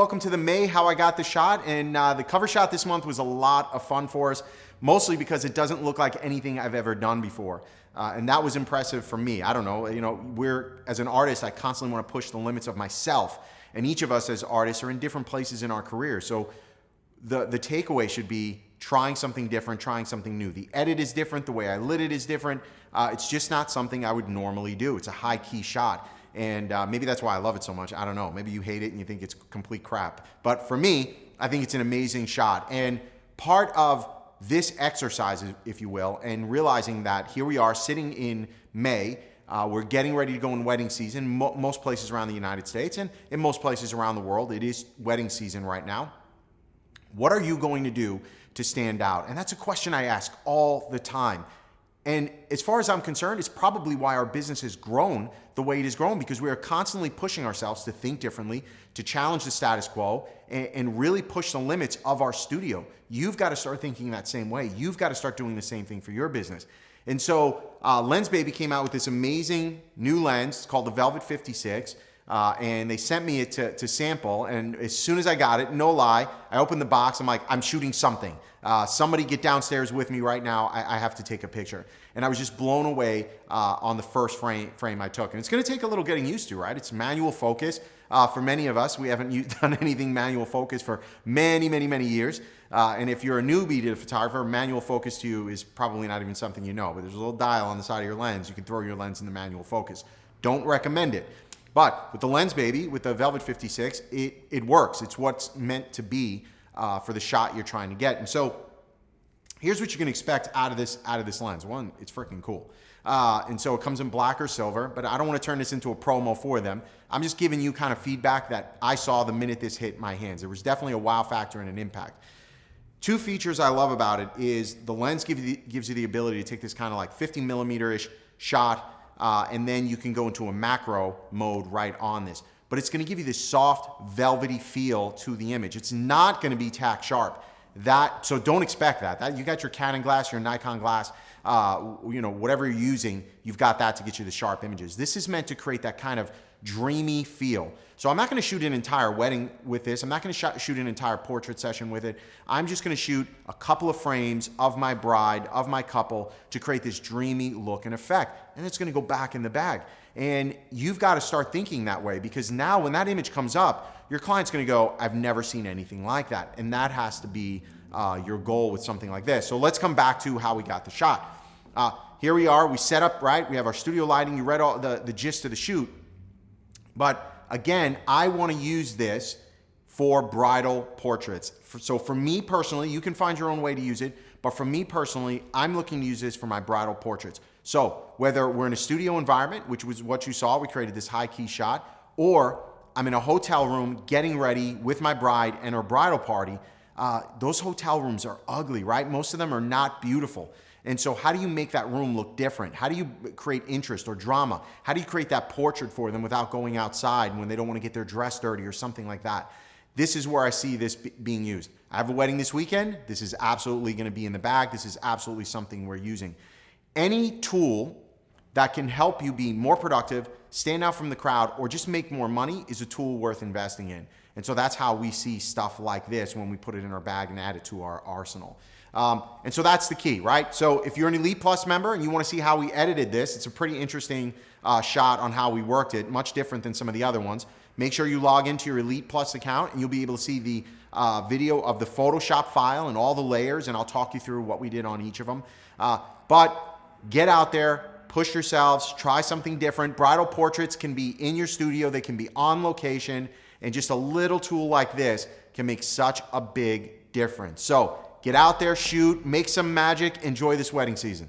welcome to the May How I Got the Shot. And the cover shot this month was a lot of fun for us, mostly because it doesn't look like anything I've ever done before. And that was impressive for me. I don't know, as an artist, I constantly want to push the limits of myself. And each of us as artists are in different places in our career. So the takeaway should be trying something different, trying something new. The edit is different, the way I lit it is different. It's just not something I would normally do. It's a high key shot. And maybe that's why I love it so much. I don't know. Maybe you hate it and you think it's complete crap. But for me, I think it's an amazing shot. And part of this exercise, if you will, and realizing that here we are sitting in May, we're getting ready to go in wedding season. Most places around the United States and in most places around the world, it is wedding season right now. What are you going to do to stand out? And that's a question I ask all the time. And as far as I'm concerned, it's probably why our business has grown the way it has grown, because we are constantly pushing ourselves to think differently, to challenge the status quo, and really push the limits of our studio. You've got to start thinking that same way. You've got to start doing the same thing for your business. And so Lens Baby came out with this amazing new lens called the Velvet 56. And they sent me it to sample, and as soon as I got it, no lie, I opened the box. I'm like, I'm shooting something. Somebody get downstairs with me right now. I have to take a picture. And I was just blown away on the first frame I took. And it's going to take a little getting used to, right? It's manual focus. For many of us, we haven't done anything manual focus for many, many, many years. And if you're a newbie to the photographer, manual focus to you is probably not even something you know. But there's a little dial on the side of your lens. You can throw your lens in the manual focus. Don't recommend it. But with the Lens Baby, with the Velvet 56, it works. It's what's meant to be for the shot you're trying to get. And so here's what you can expect out of this lens. One, it's freaking cool. And so it comes in black or silver, but I don't want to turn this into a promo for them. I'm just giving you kind of feedback that I saw the minute this hit my hands. There was definitely a wow factor and an impact. Two features I love about it is the lens gives you the ability to take this kind of like 50 millimeter-ish shot, and then you can go into a macro mode right on this. But it's going to give you this soft, velvety feel to the image. It's not going to be tack sharp. So don't expect that. You got your Canon glass, your Nikon glass, whatever you're using, you've got that to get you the sharp images. This is meant to create that kind of dreamy feel. So I'm not going to shoot an entire wedding with this. I'm not going to shoot an entire portrait session with it. I'm just going to shoot a couple of frames of my bride, of my couple, to create this dreamy look and effect. And it's going to go back in the bag. And you've got to start thinking that way, because now when that image comes up, your client's going to go, I've never seen anything like that. And that has to be your goal with something like this. So let's come back to how we got the shot. Here we are. We set up, right? We have our studio lighting. You read all the gist of the shoot. But again, I want to use this for bridal portraits. So for me personally, you can find your own way to use it, but for me personally, I'm looking to use this for my bridal portraits. So whether we're in a studio environment, which was what you saw, we created this high key shot, or I'm in a hotel room getting ready with my bride and her bridal party, those hotel rooms are ugly, right? Most of them are not beautiful. And so how do you make that room look different? How do you create interest or drama? How do you create that portrait for them without going outside when they don't want to get their dress dirty or something like that? This is where I see this being used. I have a wedding this weekend. This is absolutely going to be in the bag. This is absolutely something we're using. Any tool that can help you be more productive, stand out from the crowd, or just make more money is a tool worth investing in. And so that's how we see stuff like this when we put it in our bag and add it to our arsenal. And so that's the key, right? So if you're an Elite Plus member and you want to see how we edited this, it's a pretty interesting shot on how we worked it, much different than some of the other ones. Make sure you log into your Elite Plus account and you'll be able to see the video of the Photoshop file and all the layers, and I'll talk you through what we did on each of them. But get out there, push yourselves, try something different. Bridal portraits can be in your studio, they can be on location, and just a little tool like this can make such a big difference. So get out there, shoot, make some magic, enjoy this wedding season.